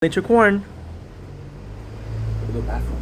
Nature corn. Go to the bathroom.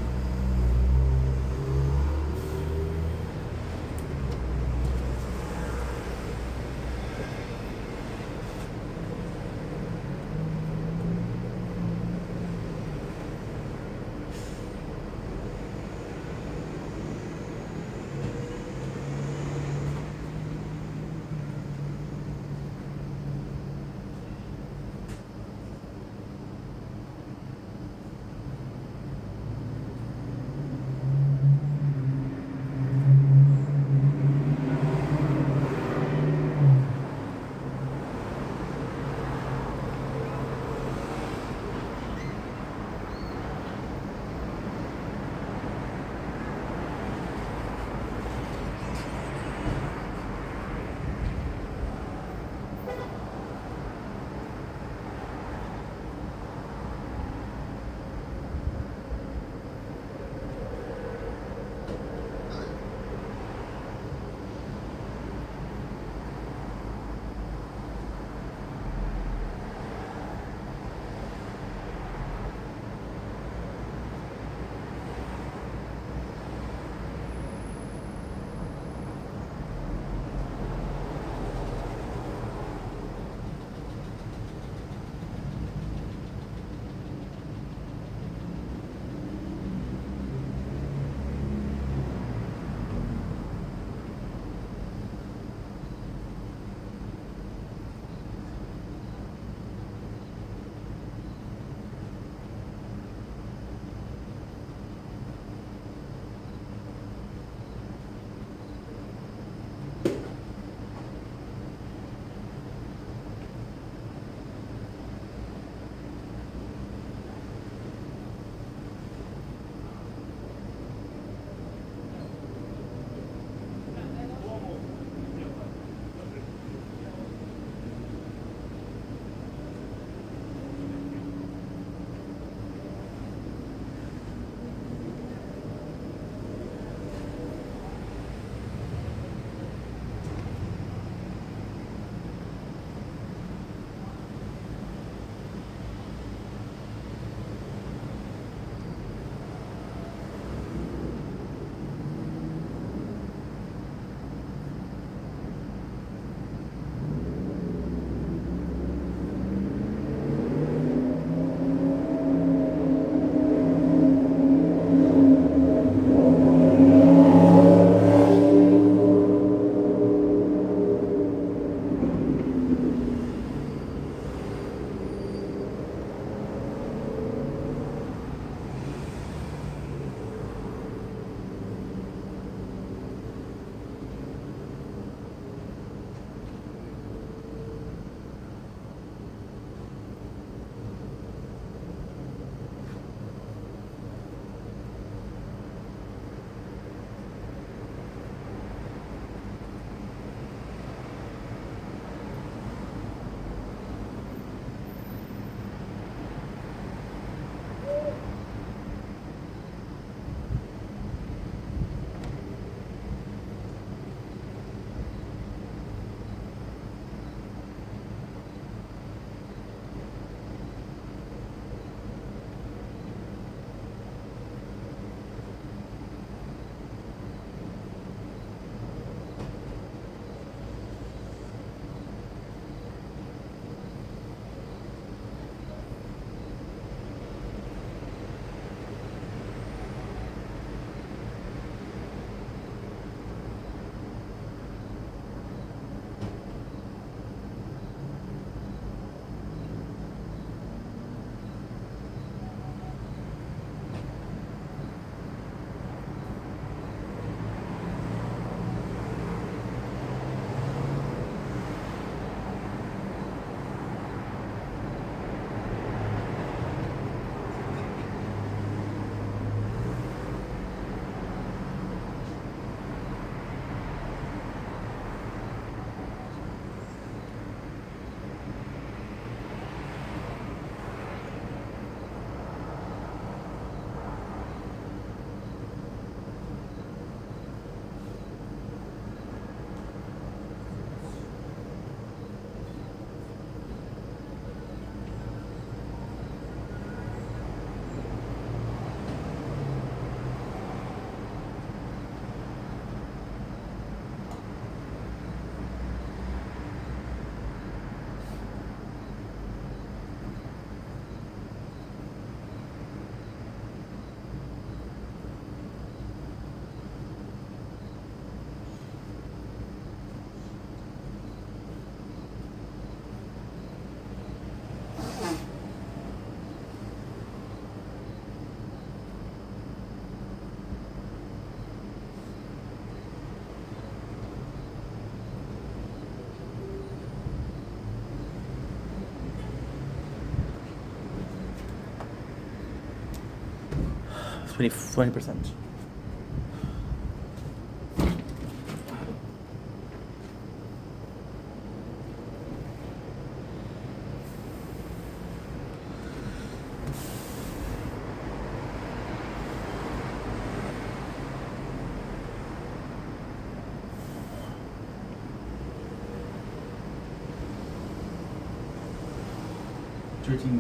20%.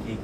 Gigs.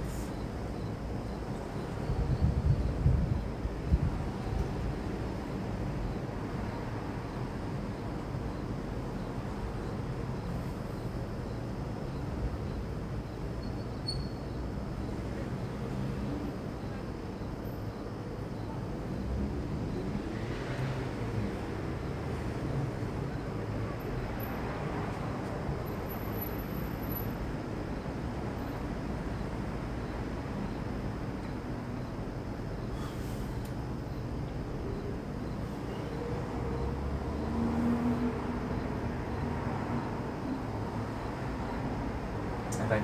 Okay.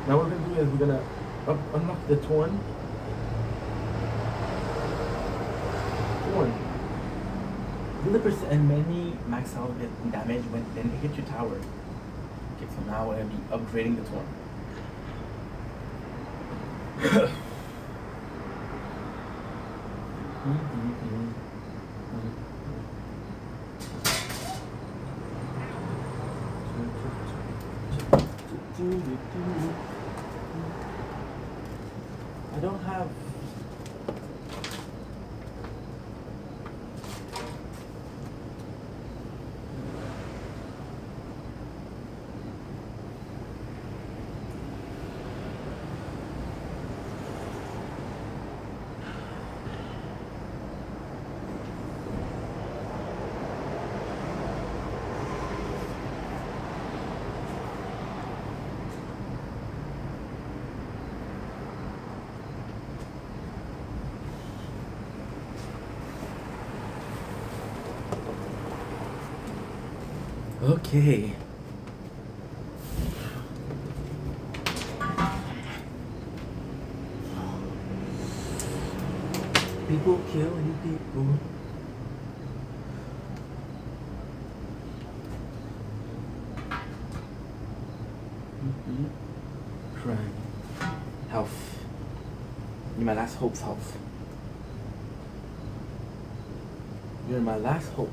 Now what we're gonna do is we're gonna unlock the Torn. 100% and many max out get damage when then it hits your tower. Okay, so now we're gonna be upgrading the Torn. I don't have. Okay. People killing people. Crime. Health. You're my last hope's health. You're my last hope.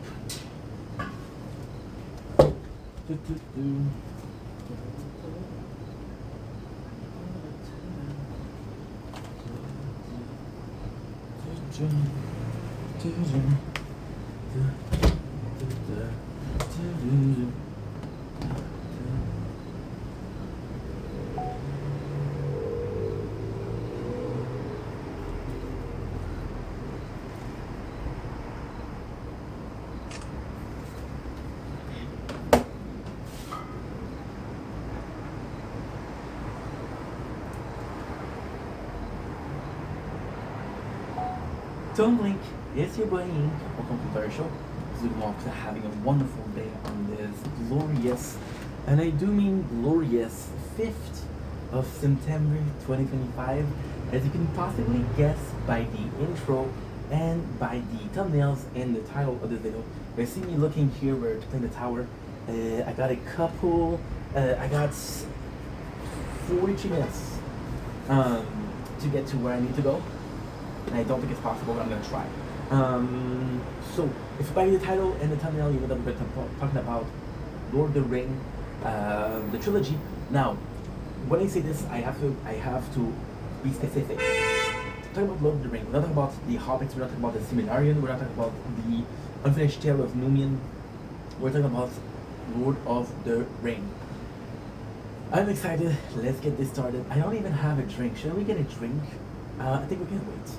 Don't blink, it's your brain. Welcome to our show. Zoomwalks are having a wonderful day on this glorious, and I do mean glorious, 5th of September 2025. As you can possibly guess by the intro and by the thumbnails and the title of the video, you see me looking here where to play the tower. I got a couple, I got 40 minutes to get to where I need to go. And I don't think it's possible, but I'm gonna try. So, if by the title and the thumbnail, you know that we're talking about Lord of the Ring, the trilogy. Now, when I say this, I have to be specific. We're talking about Lord of the Ring. We're not talking about the Hobbits. We're not talking about the Silmarillion. We're not talking about the Unfinished Tale of Numian. We're talking about Lord of the Ring. I'm excited. Let's get this started. I don't even have a drink. Should we get a drink? I think we can wait.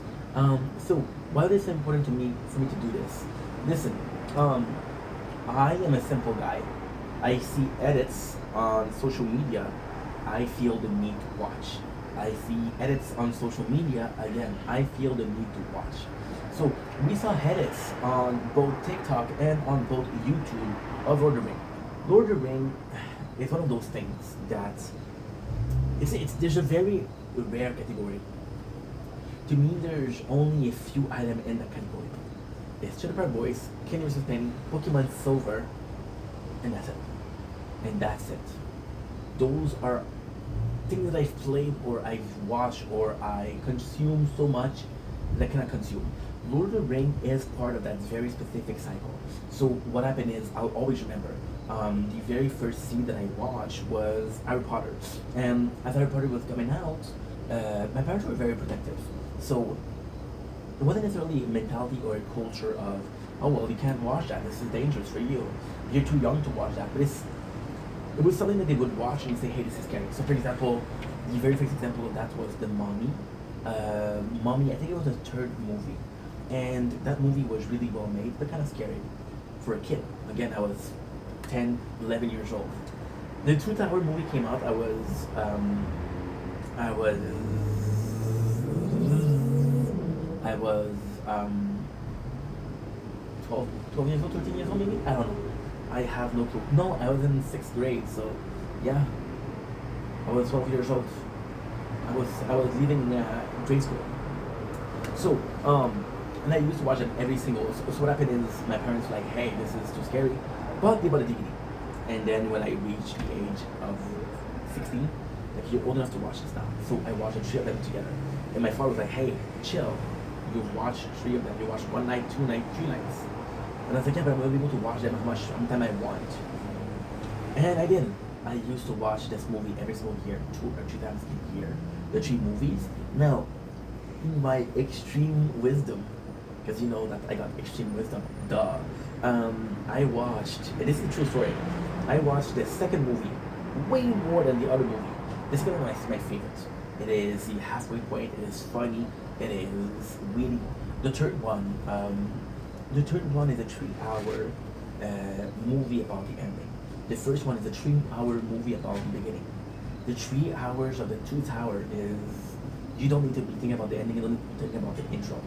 So why is it important to me for me to do this? Listen, I am a simple guy. I see edits on social media. I feel the need to watch. I see edits on social media, again, I feel the need to watch. So we saw edits on both TikTok and on both YouTube of Lord of the Ring. Lord of the Ring is one of those things that it's there's a very rare category. To me, there's only a few items in that category. It's Chili Park Boys, Kenny vs. Penny, Pokemon Silver, and that's it. And that's it. Those are things that I've played or I've watched or I consume so much that I cannot consume. Lord of the Ring is part of that very specific cycle. So what happened is I'll always remember the very first scene that I watched was Harry Potter, and as Harry Potter was coming out, my parents were very protective. So it wasn't necessarily a mentality or a culture of, oh well, you can't watch that. This is dangerous for you. You're too young to watch that. But it was something that they would watch and say, hey, this is scary. So for example, the very first example of that was The Mummy. Mummy, I think it was the third movie. And that movie was really well made, but kind of scary for a kid. Again, I was 10, 11 years old. The Two Tower movie came out, I was 12 years old, 13 years old maybe? I don't know. I have no clue. No, I was in 6th grade, so yeah. I was 12 years old. I was leaving grade school. So, and I used to watch it every single. So what happened is my parents were like, hey, this is too scary, but they bought a DVD. And then when I reached the age of 16, like you're old enough to watch this now. So I watched the 3 of them together. And my father was like, hey, chill. You've watched 3 of them. You watched 1 night, 2 nights, 3 nights. And I was like, yeah, but I'm going to be able to watch them how much time I want. And I did. I used to watch this movie every single year, 2 or 3 times a year. The 3 movies. Now, in my extreme wisdom, because you know that I got extreme wisdom, duh. I watched, and this is a true story, I watched the second movie way more than the other movie. The second one is my favorite. It is the halfway point, it is funny, it is really, the third one is a 3-hour movie about the ending. The first one is a 3-hour movie about the beginning. The 3 hours of the Two Tower is, you don't need to be thinking about the ending, you don't need to be thinking about the intro.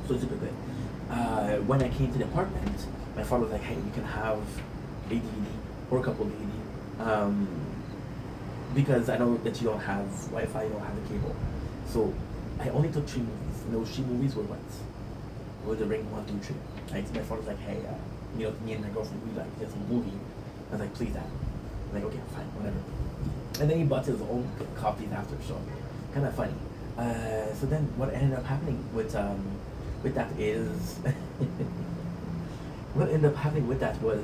So it's super good. When I came to the apartment, my father was like, hey, you can have a DVD or a couple of DVD. Because I know that you don't have Wi-Fi, you don't have the cable. So I only took 3 movies. And those 3 movies were what? Lord of the Ring 1, 2, 3. Like, my father was like, hey, me and my girlfriend, we like this movie. I was like, please, Dad. I'm like, okay, fine, whatever. And then he bought his own copies after, so kind of funny. So then what ended up happening with that is what ended up happening with that was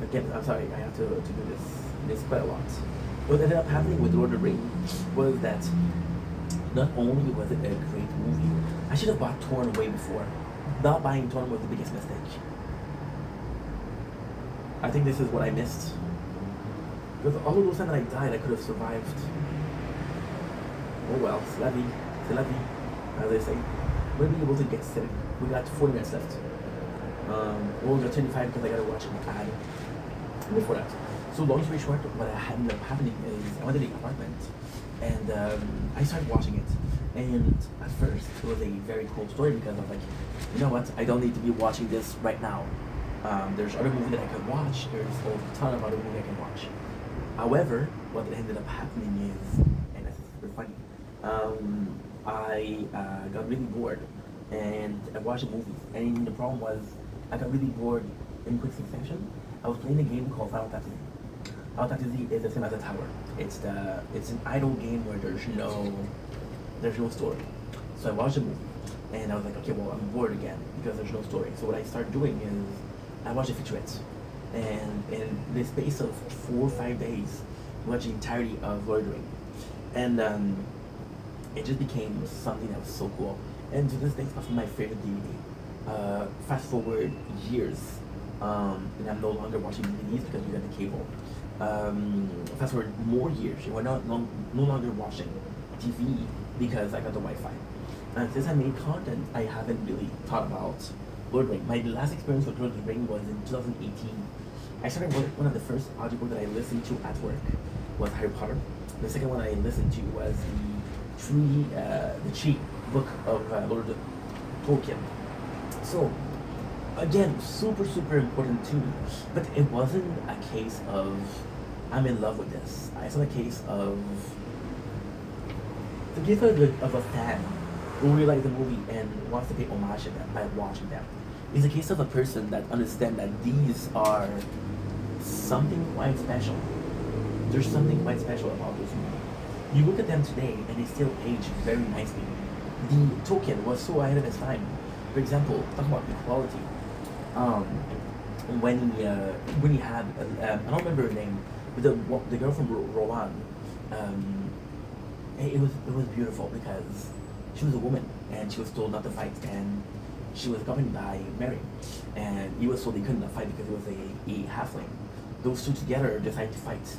again, I'm sorry, I have to do this quite a lot. What ended up happening with Lord of the Rings was that not only was it a great movie, I should have bought Torn way before. Not buying Torn was the biggest mistake. I think this is what I missed. Because all of those times that I died, I could have survived. Oh well, c'est la vie, as they say. We'll be able to get 70. We got 40 minutes left. We'll go 25 because I gotta watch an ad before that. So long story short, what ended up happening is I went to the apartment and I started watching it. And at first, it was a very cool story because I was like, you know what? I don't need to be watching this right now. There's other movies that I could watch. There's a ton of other movies I can watch. However, what ended up happening is, and this is super funny, I got really bored and I watched a movie. And the problem was, I got really bored in quick succession. I was playing a game called Final Fantasy. Final Fantasy is the same as a tower. It's an idle game where there's no story. So I watched a movie and I was like, okay, well, I'm bored again because there's no story. So what I started doing is I watched the featurettes. And in the space of 4 or 5 days, I watched the entirety of Lord of the Rings. And it just became something that was so cool. And to this day, it's probably my favorite DVD. Fast forward years, and I'm no longer watching DVDs because we got the cable. Fast forward more years, we're no longer watching TV because I got the Wi-Fi. And since I made content, I haven't really thought about Lord of the Rings. My last experience with Lord of the Rings was in 2018. I started one of the first audiobooks that I listened to at work was Harry Potter. The second one I listened to was the cheap book of Lord Tolkien. So again, super super important to me. But it wasn't a case of I'm in love with this. It's not a case of the case of a fan who really likes the movie and wants to pay homage to them by watching them. It's a case of a person that understands that these are something quite special. There's something quite special about those movies. You look at them today and they still age very nicely. The Tolkien was so ahead of his time. For example, talk about equality. Um, when he had I don't remember her name, but the girl from Rowan, it was beautiful because she was a woman and she was told not to fight, and she was accompanied by Mary, and he was told they couldn't fight because he was a halfling. Those two together decided to fight,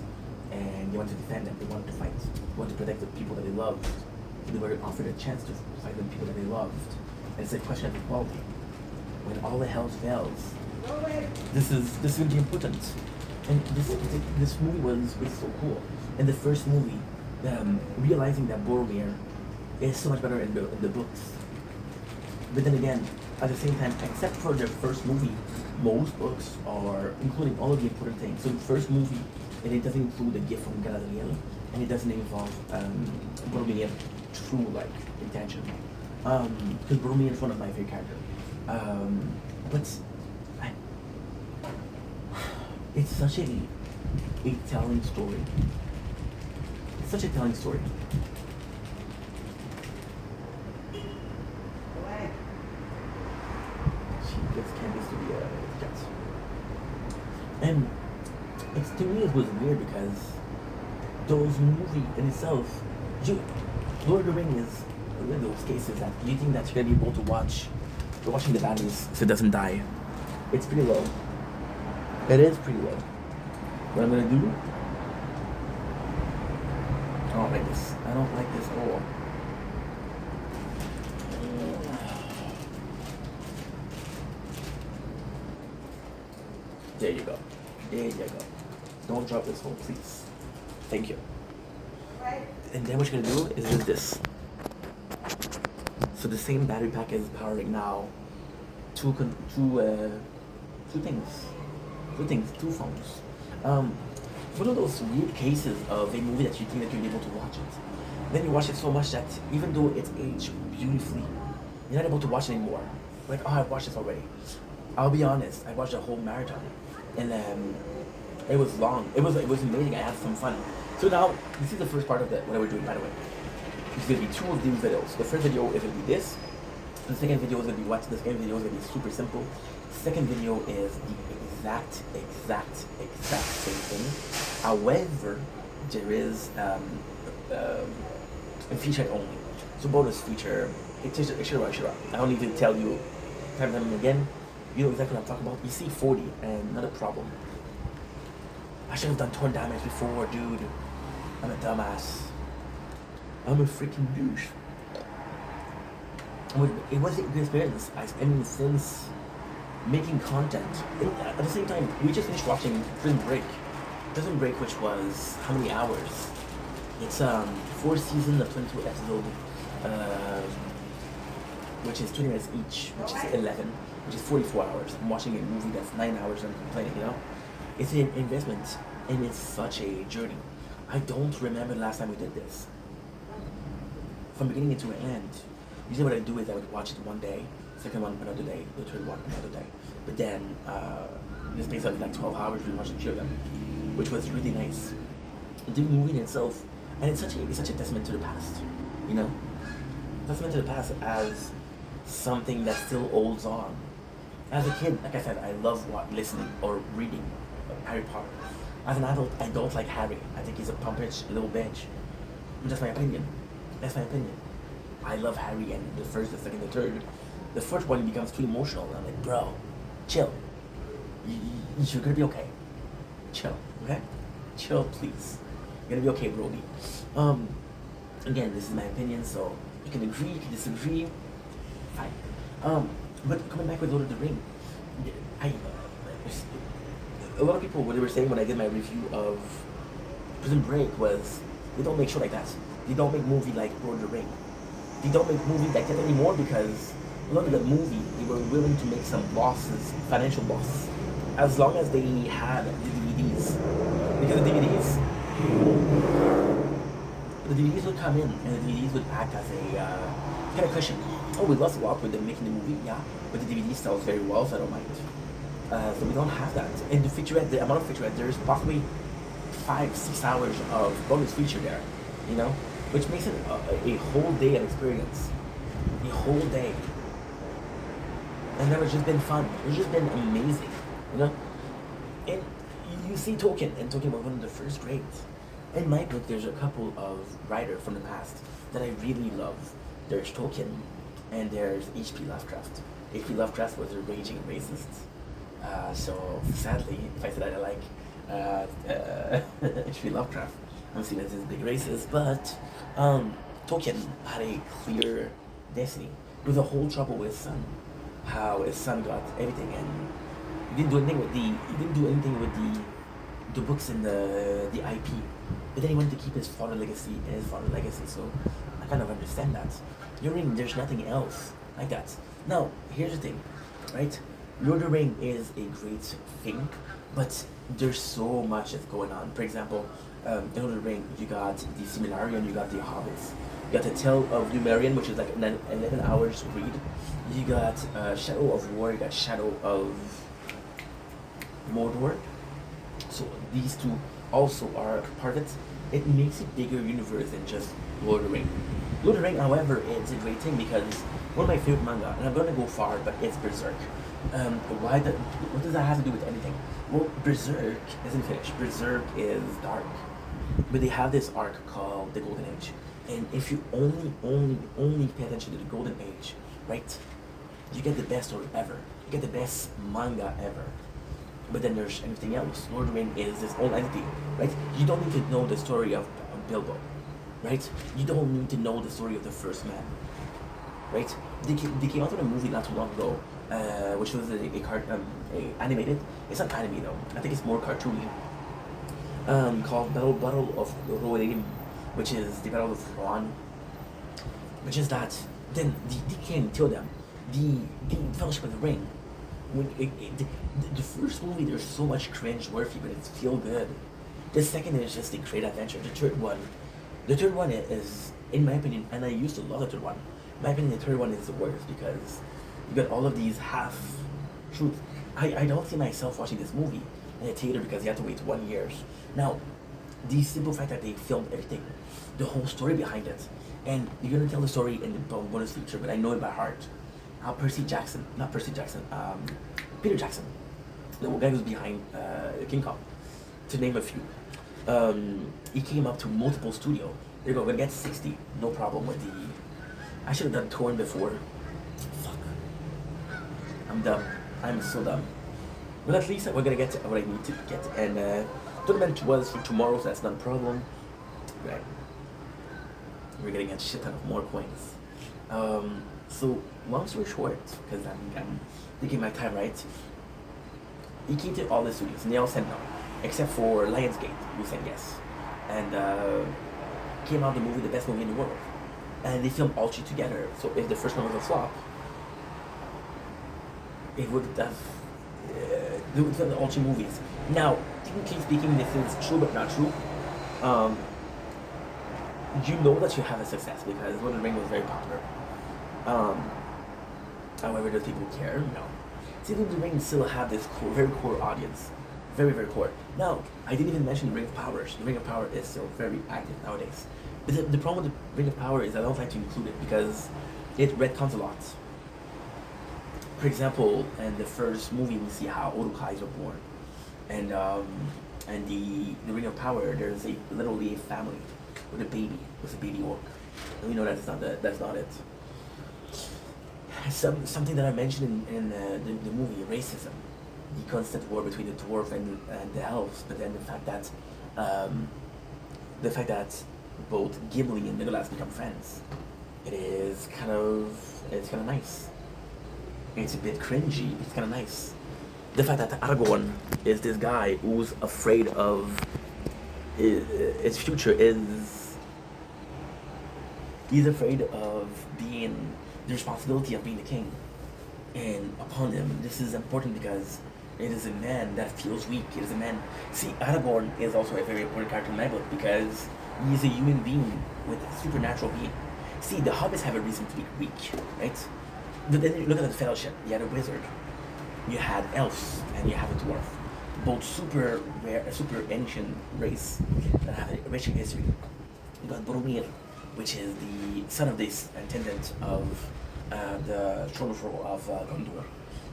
and they wanted to defend them. They wanted to fight. They wanted to protect the people that they loved. They were offered a chance to fight the people that they loved. And it's a question of equality. When all the hell fails, this is going to be important. And this movie was so cool. In the first movie, realizing that Boromir is so much better in the books. But then again, at the same time, except for the first movie, most books are including all of the important things. So the first movie, and it doesn't include the gift from Galadriel, and it doesn't involve Boromir true intention. Because Boromir is one of my favorite characters. But it's such a telling story. It's such a telling story. She gives candies to the cats. And to me it was weird because those movies in itself, Lord of the Rings is one of those cases that you think that you're gonna be able to watch. You're watching the baddies so it doesn't die. It's pretty low. It is pretty low. What I'm gonna do? I don't like this. I don't like this at all. There you go. There you go. Don't drop this phone, please. Thank you. And then what you're gonna do is use this. So the same battery pack is powering now two phones. One of those weird cases of a movie that you think that you'll be able to watch it. Then you watch it so much that even though it's aged beautifully, you're not able to watch it anymore. Like, oh, I've watched this already. I'll be honest, I watched a whole marathon, and it was long. It was amazing. I had some fun. So now this is the first part of what we're doing, by the way. It's gonna be two of these videos. The first video is gonna be this. The second video is gonna be what? The second video is gonna be super simple. The second video is the exact same thing. However, there is a feature only. So bonus feature. It's sure. I don't need to tell you time and time again. You know exactly what I'm talking about. You see 40 and not a problem. I should have done torn damage before, dude. I'm a dumbass. I'm a freaking douche. It was a good experience. I mean, since making content, at the same time, we just finished watching Prison Break. Prison Break, which was how many hours? It's 4 seasons of 22 episodes, which is 20 minutes each, which is 11, which is 44 hours. I'm watching a movie that's 9 hours and I'm complaining, you know? It's an investment, and it's such a journey. I don't remember the last time we did this. From beginning to end, usually what I do is I would watch it one day, second one another day, the third one another day. But then, this space of like 12 hours, we watched 2 of them, which was really nice. The movie in itself, and it's such a testament to the past, you know? Testament to the past as something that still holds on. As a kid, like I said, I love listening or reading Harry Potter. As an adult, I don't like Harry. I think he's a pompous little bitch. That's my opinion. I love Harry and the first, the second, the third. The fourth one becomes too emotional. And I'm like, bro, chill. You're gonna be okay. Chill, okay? Chill, please. You're gonna be okay, Brody. Again, this is my opinion, so you can agree, you can disagree. Fine. But coming back with Lord of the Ring, a lot of people, what they were saying when I did my review of Prison Break was, They don't make show like that. They don't make movie like Lord of the Ring. They don't make movie like that anymore because a lot of the movie they were willing to make some losses, financial loss, as long as they had the DVDs. Because the DVDs would come in and the DVDs would act as a kind of cushion. Oh, we lost a lot with them making the movie, yeah, but the DVD sells very well, so I don't mind. So we don't have that. And the featurette, the amount of featurette, there's possibly 5-6 hours of bonus feature there, you know, which makes it a whole day of experience, a whole day. And that has just been fun. It's just been amazing, you know. And you see Tolkien, and Tolkien was one of the first greats. In my book, there's a couple of writers from the past that I really love. There's Tolkien, and there's H.P. Lovecraft. H.P. Lovecraft was a raging racist. So sadly, if I said that I like H.P. Lovecraft, I'm seen as this big racist. But Tolkien had a clear destiny. With the whole trouble with his son, how his son got everything, and he didn't do anything with the books and the IP. But then he wanted to keep his father's legacy and his father's legacy. So I kind of understand that. Lord of the Ring, there's nothing else like that. Now, here's the thing, right? Lord of the Ring is a great thing, but there's so much that's going on. For example, in Lord of the Ring, you got the Silmarillion, you got the Hobbits. You got the Tale of Numerian, which is like an 11 hours read. You got Shadow of War, you got Shadow of Mordor. So these two also are part of it. It makes a bigger universe than just Lord of the Ring. Lord of the Ring, however, is a great thing because one of my favorite manga, and I'm gonna go far, but it's Berserk. What does that have to do with anything? Well, Berserk isn't finished. Berserk is dark. But they have this arc called the Golden Age. And if you only pay attention to the Golden Age, right, you get the best story ever. You get the best manga ever. But then there's anything else. Lord of the Ring is its own entity, right? You don't need to know the story of Bilbo, right? You don't need to know the story of the first man, right? They came out with a movie not too long ago, which was a animated. It's not anime though. I think it's more cartoony. Called Battle of Rohirrim, which is the Battle of Rohan. Which is that then the king killed them. The Fellowship of the Ring. The first movie, there's so much cringe-worthy, but it's feel good. The second is just a great adventure. The third one is, in my opinion, and I used to love the third one. In my opinion, the third one is the worst because you got all of these half-truths. I don't see myself watching this movie in a theater because you have to wait 1 year. Now, the simple fact that they filmed everything, the whole story behind it, and you're gonna tell the story in the bonus feature, but I know it by heart. How Peter Jackson, the guy who's behind King Kong, to name a few. He came up to multiple studios. They're gonna get 60, no problem with the. I should have done Torn before. Fuck. I'm dumb. I'm so dumb. But at least we're gonna get what I need to get. And tournament was for tomorrow, so that's not a problem. Right. We're getting a shit ton of more coins. So long story short, because I'm taking my time, right? He came to all the studios, and they all said no, except for Lionsgate, who said yes, and came out the movie, the best movie in the world, and they filmed all three together. So if the first one was a flop, it would have they would film all three movies. Now, technically speaking, this is true but not true. You know that you have a success because Lord of the Ring was very popular. However, does people care? No. See, Lord of the Rings still have this very core audience. Very, very core. Now, I didn't even mention the Ring of Power. The Ring of Power is still very active nowadays. But the problem with the Ring of Power is I don't like to include it because it retcons a lot. For example, in the first movie, we see how Uruk-hais were born. And the Ring of Power, there's literally a family with a baby, with a baby orc. And we know that's not it. Something that I mentioned in the movie, racism, the constant war between the dwarf and the elves, but then the fact that both Gimli and Legolas become friends, it's kind of nice. It's a bit cringy, but it's kind of nice. The fact that Aragorn is this guy who's afraid of his future is He's afraid of being the responsibility of being the king. And upon him, this is important because it is a man that feels weak. It is a man. See, Aragorn is also a very important character in my book because he's a human being with a supernatural being. See, the hobbits have a reason to be weak, right? But then you look at the Fellowship. You had a wizard, you had elves, and you have a dwarf. Both super rare, super ancient race that have a rich history. You got Boromir, which is the son of this intendant of the throne of Gondor.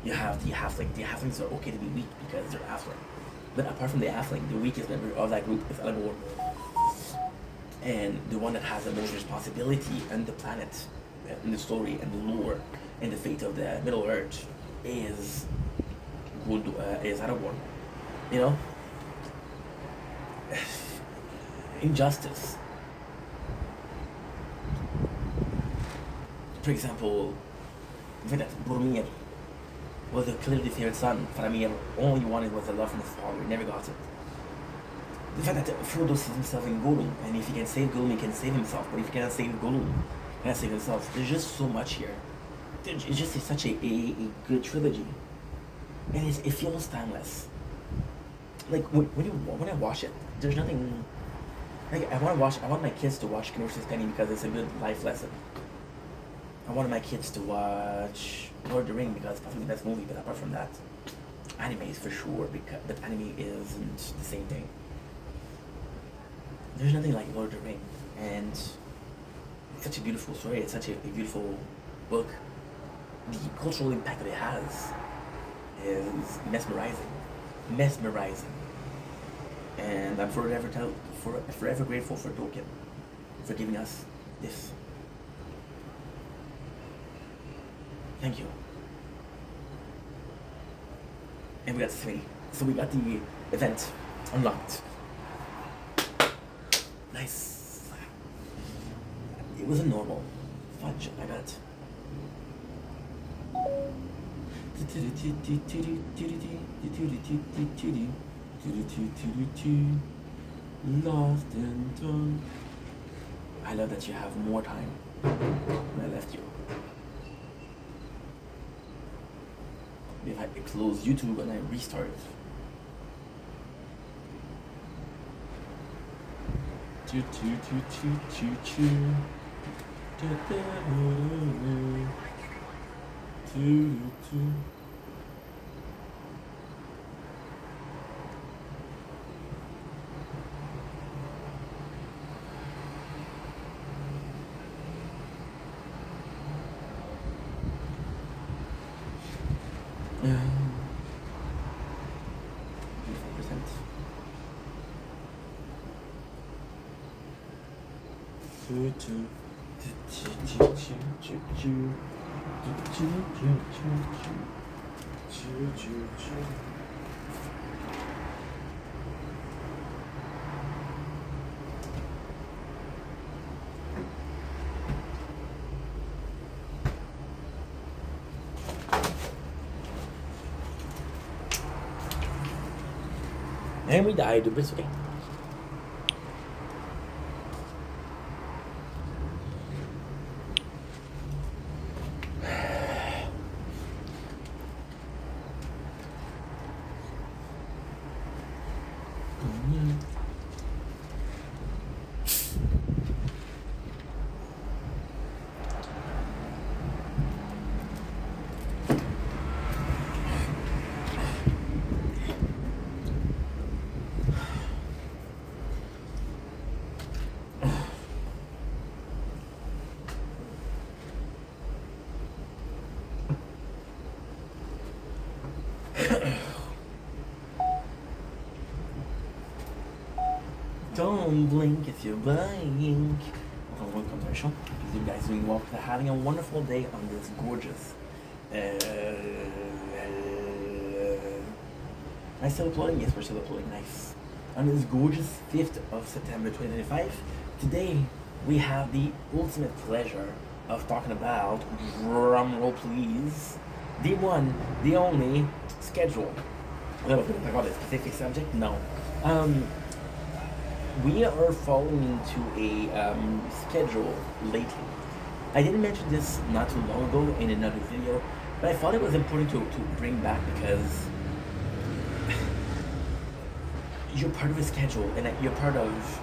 You have the halfling. The halflings are okay to be weak because they're halfling. But apart from the halfling, the weakest member of that group is Aragorn. And the one that has the most responsibility on the planet, in the story and the lore and the fate of the Middle Earth is Aragorn. You know? Injustice. For example, the fact that Boromir was a clearly favorite son. Faramir all he wanted was the love from his father. He never got it. The fact that Frodo sees himself in Gollum, and if he can save Gollum, he can save himself. But if he cannot save Gollum, he cannot save himself. There's just so much here. It's just such a good trilogy, and it feels timeless. Like when I watch it, there's nothing. Like I want my kids to watch Kingdom vs. Penny because it's a good life lesson. I wanted my kids to watch Lord of the Rings because it's probably the best movie. But apart from that, anime is for sure. But anime isn't the same thing. There's nothing like Lord of the Rings, and it's such a beautiful story. It's such a beautiful book. The cultural impact that it has is mesmerizing, and I'm forever grateful for Tolkien for giving us this. Thank you. And we got 3. So we got the event unlocked. Nice. It was a normal fudge, I bet. Lost in time. I love that you have more time when I left you. If I close YouTube and I restart. And we died, but it's okay. Don't blink if you're buying. One commercial. You guys doing well. Having a wonderful day on this gorgeous. Am I still uploading? Yes, we're still uploading. Nice. On this gorgeous 5th of September 2025. Today we have the ultimate pleasure of talking about, drumroll please, the one, the only schedule. I don't know if we're going to talk about a specific subject. No. we are falling into a schedule lately. I didn't mention this not too long ago in another video, but I thought it was important to bring back because you're part of a schedule and that you're part of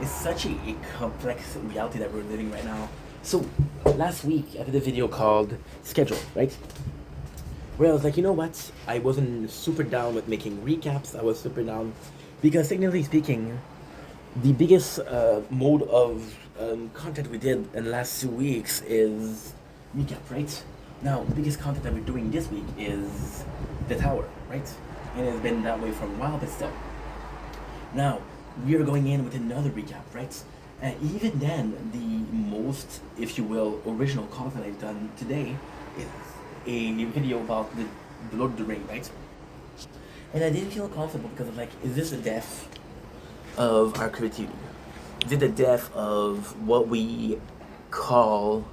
it's such a complex reality that we're living right now. So last week I did a video called Schedule, right? Where I was like, you know what? I wasn't super down with making recaps. I was super down because technically speaking, the biggest mode of content we did in the last 2 weeks is recap, right? Now, the biggest content that we're doing this week is the tower, right? And it's been that way for a while, but still. Now, we are going in with another recap, right? And even then, the most, if you will, original content I've done today is a video about the Lord of the Ring, right? And I didn't feel comfortable because I'm like, is this the death of our creativity? Is it the death of what we call,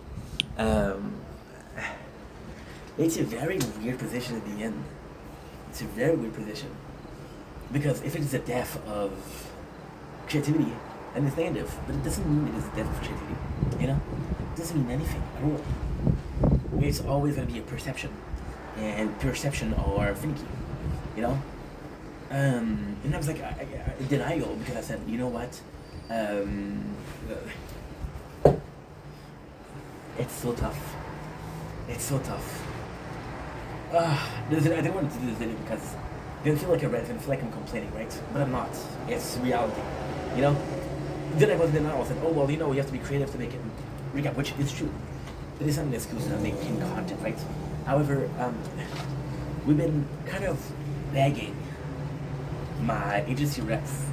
it's a very weird position to be in. It's a very weird position. Because if it is the death of creativity, then it's negative. But it doesn't mean it is the death of creativity. You know? It doesn't mean anything at all. It's always going to be a perception. And perception are finicky. You know? And I was like, I denial because I said, you know what? It's so tough. It's so tough. I didn't want to do this video because it didn't feel like a rant, it didn't feel like I'm complaining, right? But I'm not. It's reality. You know? Then I was in denial. I said, oh, well, you know, you have to be creative to make it recap, which is true. It is not an excuse to make content, right? However, we've been kind of begging my agency reps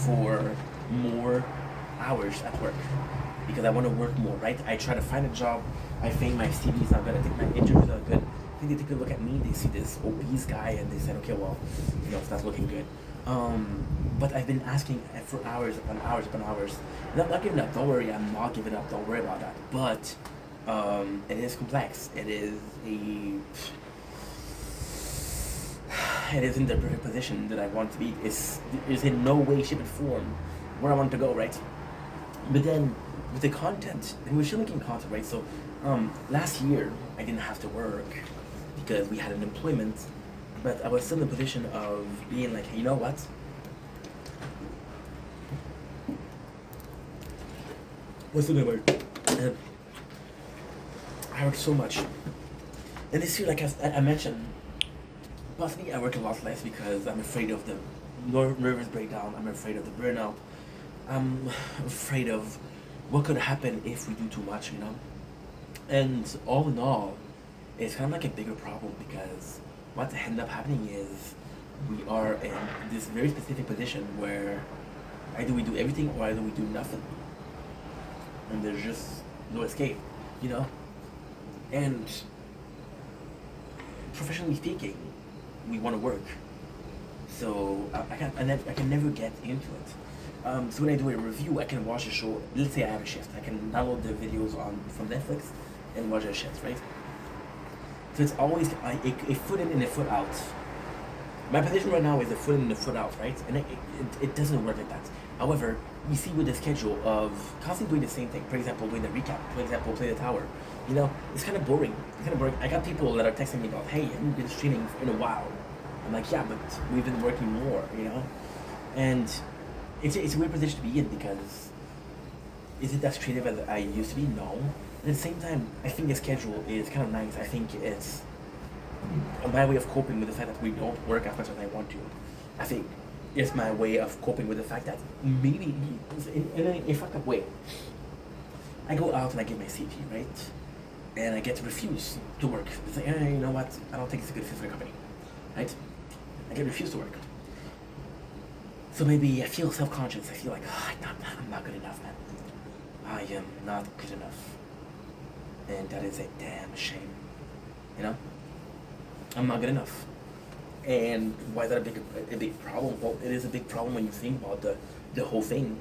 for more hours at work because I want to work more, right? I try to find a job. I think my CV is not good. I think my interviews are good. I think they take a look at me. They see this obese guy and they said, okay, well, you know, it's not looking good. But I've been asking for hours upon hours upon hours. And I'm not giving up. Don't worry, I'm not giving up. Don't worry about that. But it is complex. It is in the perfect position that I want to be. It's in no way, shape, or form where I want to go, right? But then with the content, and we're still making content, right? So last year I didn't have to work because we had an employment, but I was still in a position of being like, hey, you know what? What's the word? I work so much, and this year, like I mentioned, possibly I work a lot less because I'm afraid of the nervous breakdown. I'm afraid of the burnout. I'm afraid of what could happen if we do too much, you know? And all in all, it's kind of like a bigger problem because what ended up happening is we are in this very specific position where either we do everything or either we do nothing. And there's just no escape, you know? And professionally speaking, we want to work. So I can never get into it. So when I do a review, I can watch a show. Let's say I have a shift. I can download the videos from Netflix and watch a shift, right? So it's always a foot in and a foot out. My position right now is a foot in and a foot out, right? And it doesn't work like that. However, we see with the schedule of constantly doing the same thing. For example, doing the recap. For example, play the tower. You know, it's kind of boring. I got people that are texting me about, hey, I haven't been streaming in a while. I'm like, yeah, but we've been working more, you know? And it's a weird position to be in because is it as creative as I used to be? No. But at the same time, I think the schedule is kind of nice. I think it's my way of coping with the fact that we don't work as much as I want to. I think it's my way of coping with the fact that maybe in a fucked up way, I go out and I get my CV, right? And I get to refuse to work. It's like, you know what? I don't think it's a good fit for the company, right? I get refused to work. So maybe I feel self-conscious. I feel like, I'm not good enough, man. I am not good enough. And that is a damn shame, you know? I'm not good enough. And why is that a big problem? Well, it is a big problem when you think about the whole thing.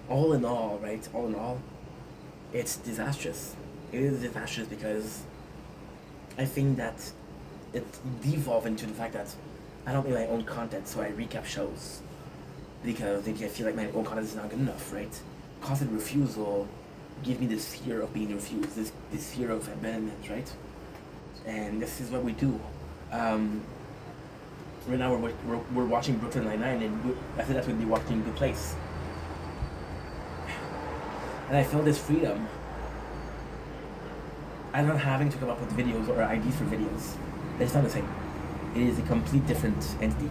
All in all, right? All in all, it's disastrous. It is disastrous because I think that it devolved into the fact that I don't make my own content, so I recap shows. because they feel like my own content is not good enough, right? Constant refusal give me this fear of being refused, this fear of abandonment, right? And this is what we do. Right now we're watching Brooklyn Nine-Nine, and after that we'll be watching Good Place. And I feel this freedom. I'm not having to come up with videos or ideas for videos. It's not the same. It is a complete different entity.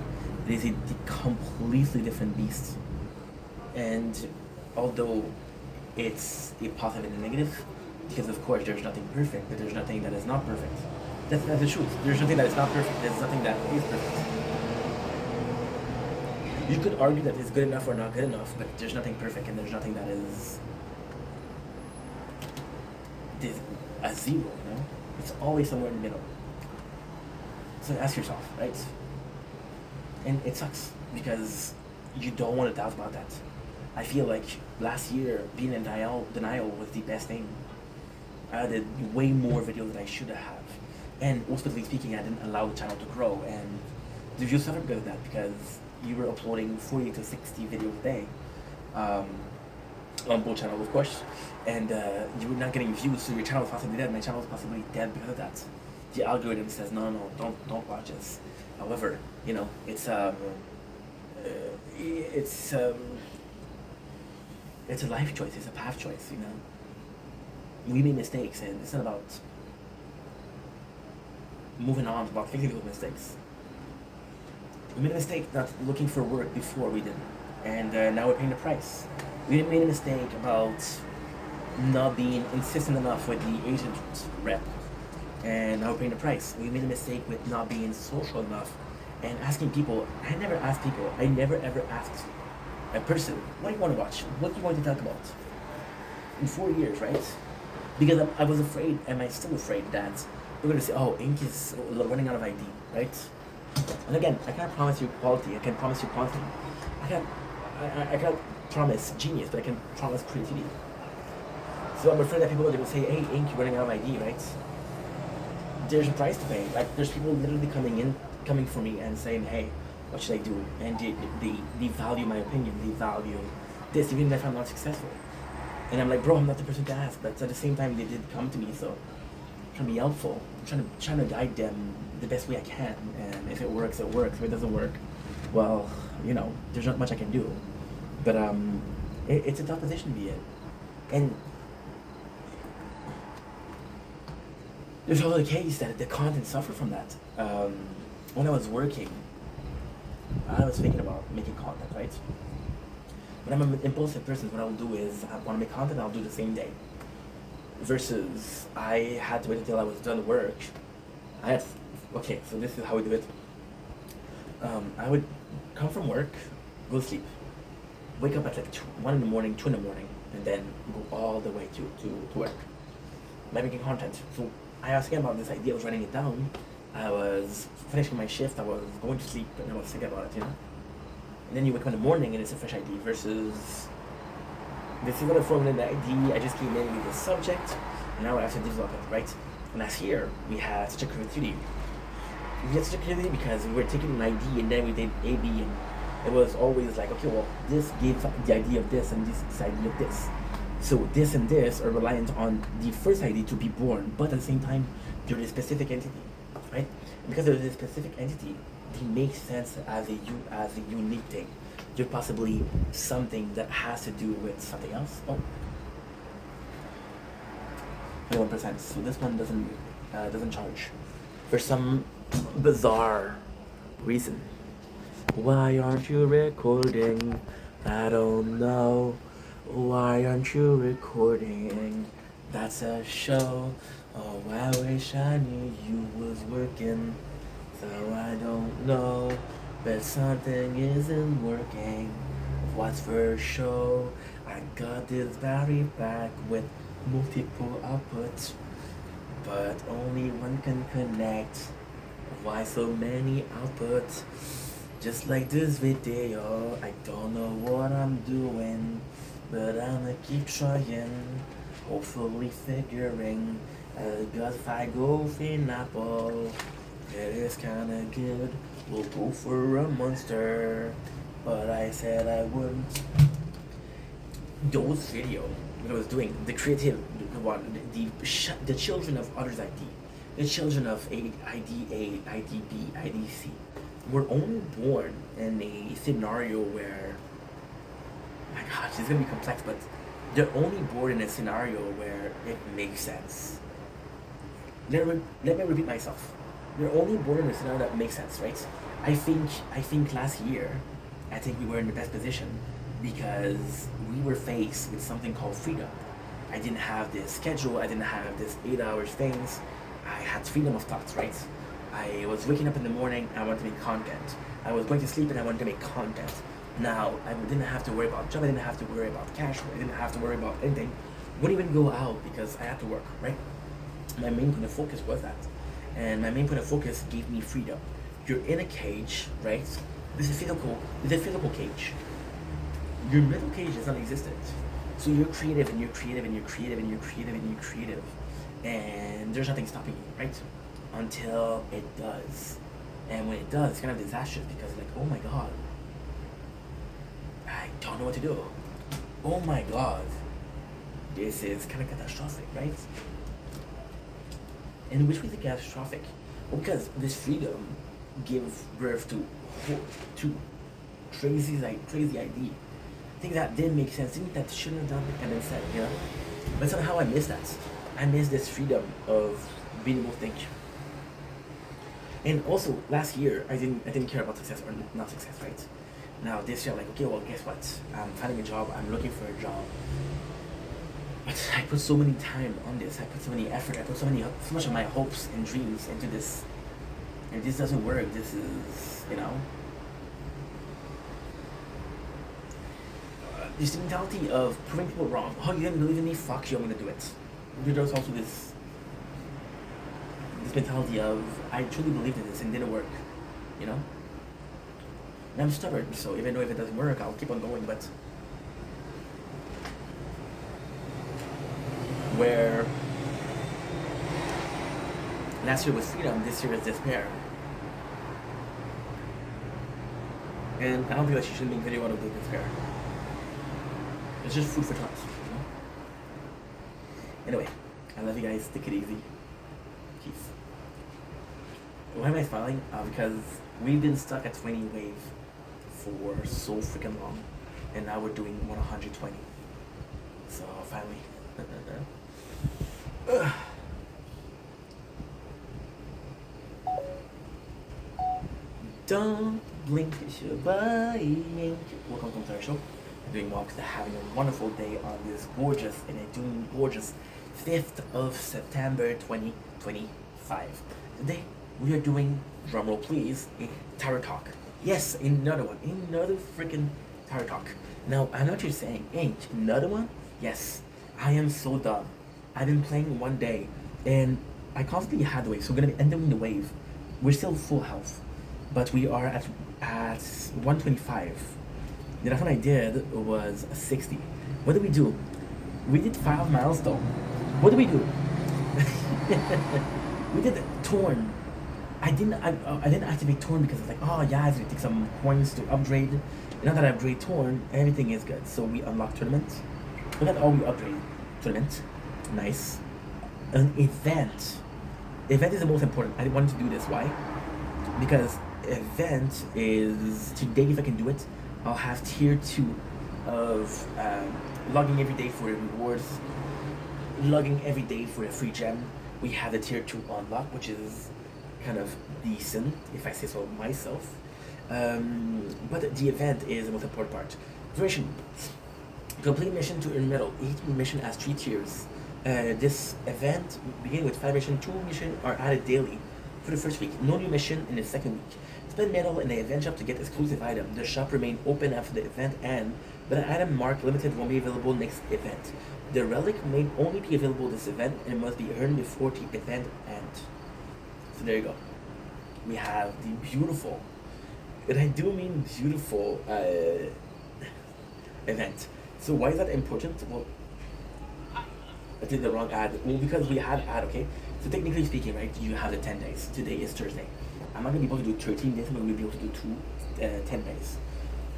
It is a completely different beast. And although it's a positive and a negative, because of course there's nothing perfect, but there's nothing that is not perfect. That's the truth. There's nothing that is not perfect. There's nothing that is perfect. You could argue that it's good enough or not good enough, but there's nothing perfect, and there's nothing that is a zero, you know? It's always somewhere in the middle. So ask yourself, right? And it sucks because you don't want to doubt about that. I feel like last year being in denial was the best thing. I did way more videos than I should have. And ultimately speaking, I didn't allow the channel to grow. And the views suffered because of that, because you were uploading 40 to 60 videos a day. On both channels, of course, and you were not getting views, so your channel was possibly dead. My channel was possibly dead because of that. The algorithm says no, don't watch this. However, you know, it's a life choice. It's a path choice. You know, we made mistakes, and it's not about moving on. It's about fixing those mistakes. We made a mistake not looking for work before we did, and now we're paying the price. We made a mistake about not being insistent enough with the agent rep, and now we're paying the price. We made a mistake with not being social enough and asking people. I never ever asked a person, what do you want to watch? What do you want to talk about? In 4 years, right? Because I was afraid, and I'm still afraid that we're going to say, oh, Ink is running out of ID, right? And again, I can't promise you quality. I can promise you quantity. I can't promise genius, but I can promise creativity. So I'm afraid that people are going to say, hey, Ink, you're running out of ID, right? There's a price to pay. Like, there's people literally coming for me and saying, hey, what should I do? And they value my opinion. They value this, even if I'm not successful. And I'm like, bro, I'm not the person to ask. But at the same time, they did come to me, so I'm trying to be helpful. I'm trying to guide them the best way I can. And if it works, it works. If it doesn't work, well, you know, there's not much I can do. But it's a tough position to be in. And there's also the case that the content suffered from that. When I was working, I was thinking about making content, right? But I'm an impulsive person. What I'll do is, I want to make content, I'll do the same day. Versus, I had to wait until I was done work. Okay, so this is how we do it. I would come from work, go to sleep, wake up at like 1 in the morning, 2 in the morning, and then go all the way to work. By making content. So I was thinking about this idea, I was writing it down. I was finishing my shift, I was going to sleep, and I was thinking about it, you know? And then you wake up in the morning and it's a fresh idea versus this is gonna form an idea, I just came in with the subject, and now I have to develop it, right? And last year, we had such a creativity. We had such a creativity because we were taking an idea and then we did A, B, and it was always like, okay, well, this gives the idea of this and this is the idea of this. So this and this are reliant on the first idea to be born, but at the same time, they're a specific entity, right? And because they're a specific entity, they make sense as a unique thing. They're possibly something that has to do with something else. Oh, 21%. So this one doesn't charge for some bizarre reason. Why aren't you recording? I don't know. Why aren't you recording? That's a show. Oh, I wish I knew you was working. So I don't know, but something isn't working. What's for show? I got this battery pack with multiple outputs, but only one can connect. Why so many outputs? Just like this video, I don't know what I'm doing, but I'ma keep trying, hopefully figuring. Cause if I go for apple, it is kinda good. We'll go for a monster. but I said I wouldn't. Those video that I was doing, the creative one, the children of others ID, the children of IDA, IDB, IDC, were only born in a scenario where, my gosh, it's gonna be complex, but they're only born in a scenario where it makes sense. Let me repeat myself. They're only born in a scenario that makes sense, right? I think last year, I think we were in the best position because we were faced with something called freedom. I didn't have this schedule, I didn't have this 8 hours things. I had freedom of thoughts, right? I was waking up in the morning, I wanted to make content. I was going to sleep and I wanted to make content. Now, I didn't have to worry about job, I didn't have to worry about cash flow, I didn't have to worry about anything. Wouldn't even go out because I had to work, right? My main point of focus was that. And my main point of focus gave me freedom. You're in a cage, right? This is a physical cage. Your mental cage is non-existent. So you're creative and you're creative and you're creative and you're creative and you're creative. And there's nothing stopping you, right? Until it does. And when it does, it's kind of disastrous because like, oh my god, I don't know what to do. Oh my god, this is kind of catastrophic, right? And which was catastrophic? Well, because this freedom gives birth to crazy idea. Things that didn't make sense, things that shouldn't have been said, you know? But somehow I miss that. I miss this freedom of being able to think. And also, last year, I didn't care about success or not success, right? Now this year I'm like, okay, well, guess what? I'm finding a job, I'm looking for a job. But I put so many time on this, I put so many effort, I put so much of my hopes and dreams into this. And this doesn't work, this is, you know? This mentality of proving people wrong. Oh, you didn't believe in me? Fuck you, I'm gonna do it. There's also this mentality of, I truly believed in this and it didn't work, you know? And I'm stubborn, so even though if it doesn't work, I'll keep on going, but where last year was freedom, this year is despair. And I don't feel like she should make video out of the despair. It's just food for thought, you know? Anyway, I love you guys, take it easy. Peace. Why am I smiling? Because we've been stuck at 20 wave for so freaking long, and now we're doing 120. So finally. Don't blink, it's your buying. Welcome to our show. I'm doing well because I'm having a wonderful day on this gorgeous, and I do mean gorgeous, 5th of September 2025. Today we are doing, drumroll please, a tarot talk. Yes, another one, another freaking tarot talk. Now I know what you're saying, ain't another one? Yes, I am so dumb. I've been playing one day and I constantly had the wave, so we're gonna be ending the wave. We're still full health, but we are at 125. The last one I did was 60. What did we do? We did 5 milestones. What did we do? We did Torn. I didn't activate Torn because it's like, oh yeah, it's gonna take some points to upgrade. And now that I upgrade Torn, everything is good. So we unlock tournament. But that's all we upgrade. Tournament. Nice. An event. Event is the most important. I wanted to do this. Why? Because event is today, if I can do it, I'll have tier 2 of logging every day for the rewards, logging every day for a free gem. We have the tier 2 unlock, which is kind of decent, if I say so myself. But the event is the most important part. Duration. Complete mission to earn medal. Each mission has 3 tiers. This event, beginning with 5 missions, 2 missions are added daily for the first week. No new mission in the second week. Spend medal in the event shop to get exclusive item. The shop remain open after the event end, but an item marked limited won't be available next event. The relic may only be available this event and must be earned before the event ends. So there you go. We have the beautiful, and I do mean beautiful, event. So why is that important? Well, I did the wrong ad. Well, because we had ad, okay? So technically speaking, right, you have the 10 days. Today is Thursday. I'm not going to be able to do 13 days, I'm going to be able to do 10 days.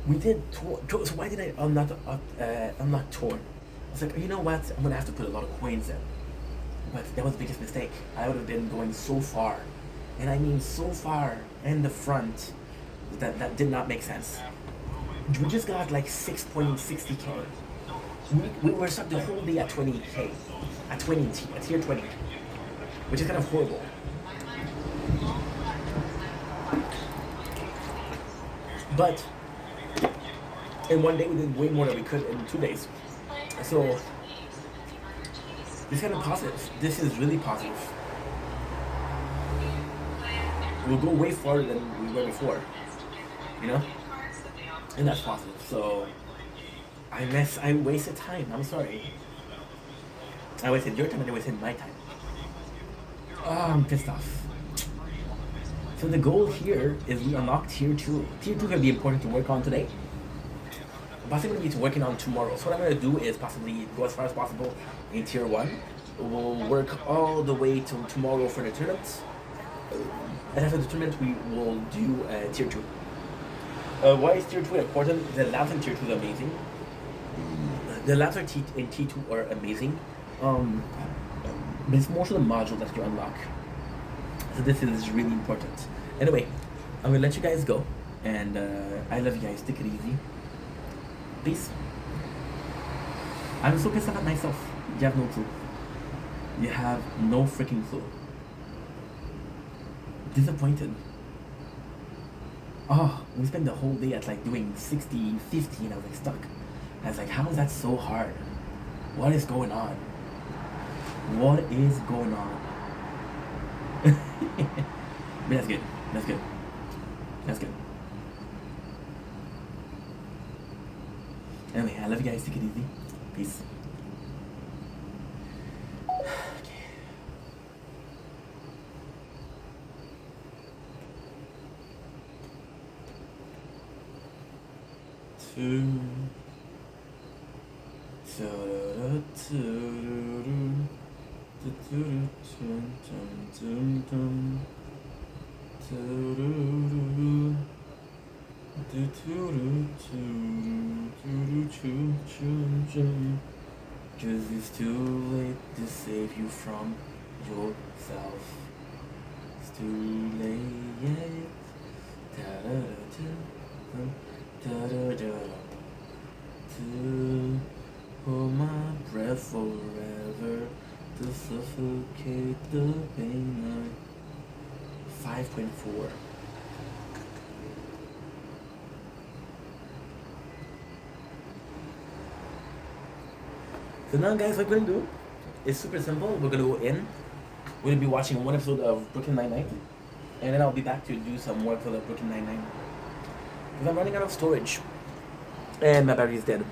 We did so why did I unlock torn? I was like, you know what? I'm gonna have to put a lot of coins in. But that was the biggest mistake. I would have been going so far, and I mean so far in the front that did not make sense. We just got like 6.60k. We were stuck the whole day at 20k, at tier 20, which is kind of horrible. But in one day we did way more than we could in 2 days. So it's kind of positive. This is really positive. We'll go way farther than we were before, you know, and that's positive. So I wasted time. I'm sorry. I wasted your time and I wasted my time. Oh, I'm pissed off. So the goal here is we unlock tier 2. Tier 2 can be important to work on today. Possibly going to be working on tomorrow. So what I'm going to do is possibly go as far as possible in tier 1. We'll work all the way to tomorrow for the tournament. And after the tournament we will do tier 2. Why is tier 2 important? The labs in tier 2 is amazing. The labs in T2 are amazing. But it's more so the module that you unlock. So this is really important. Anyway, I'm gonna let you guys go, and I love you guys. Take it easy. Peace. I'm so pissed off at myself. You have no clue. You have no freaking clue. Disappointed. Oh, we spent the whole day at like doing 60, 50, and I was like stuck. I was like, how is that so hard? What is going on? What is going on? But that's good. That's good. That's good. Anyway, I love you guys. Take it easy. Peace. Okay. Cause it's too late to save you from yourself. It's too late. To hold my breath forever, to suffocate the pain. 5.4. So now guys, what we're gonna do is super simple. We're gonna go in. We're gonna be watching one episode of Brooklyn Nine-Nine, and then I'll be back to do some work for the Brooklyn Nine-Nine. Because I'm running out of storage. And my battery is dead.